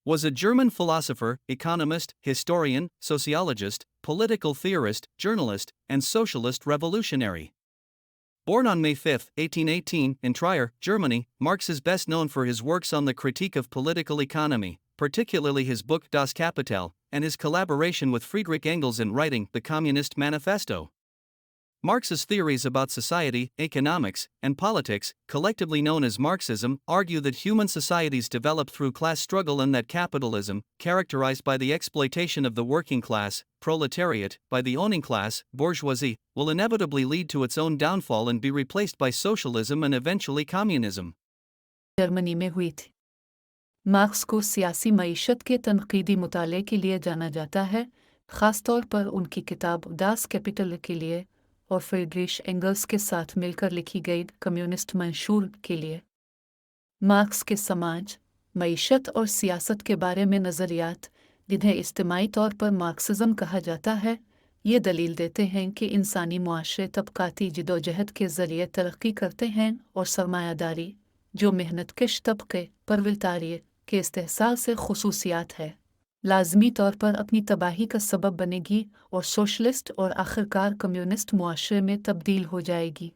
was a German philosopher, economist, historian, sociologist, political theorist, journalist, and socialist revolutionary. Born on May 5, 1818, in Trier, Germany, Marx is best known for his works on the critique of political economy, particularly his book Das Kapital, and his collaboration with Friedrich Engels in writing the Communist Manifesto. Marx's theories about society, economics, and politics, collectively known as Marxism, argue that human societies develop through class struggle and that capitalism, characterized by the exploitation of the working class, proletariat, by the owning class, bourgeoisie, will inevitably lead to its own downfall and be replaced by socialism and eventually communism. Germany में हुई थी। Marks को सियासी मईशत के तनकीदी मुताले के लिए जाना जाता है, ख़ासतौर पर उनकी किताब दास कैपिटल के लिए और फ्रीडरिश एंगल्स के साथ मिलकर लिखी गई कम्युनिस्ट मंशूर के लिए। मार्क्स के समाज, मईशत और सियासत के बारे में नज़रियात, जिन्हें इज्तिमाई तौर पर मार्क्सिज़म कहा जाता है, ये दलील देते हैं कि इंसानी मुआशरे तबकाती जिदोजहद के ज़रिए तरक्की करते हैं और सरमायादारी, जो मेहनतकश तबके परविलतारी के इस्तेहसाल से खुसूसियात है, लाजमी तौर पर अपनी तबाही का सबब बनेगी और सोशलिस्ट और आखिरकार कम्युनिस्ट मुआशरे में तब्दील हो जाएगी।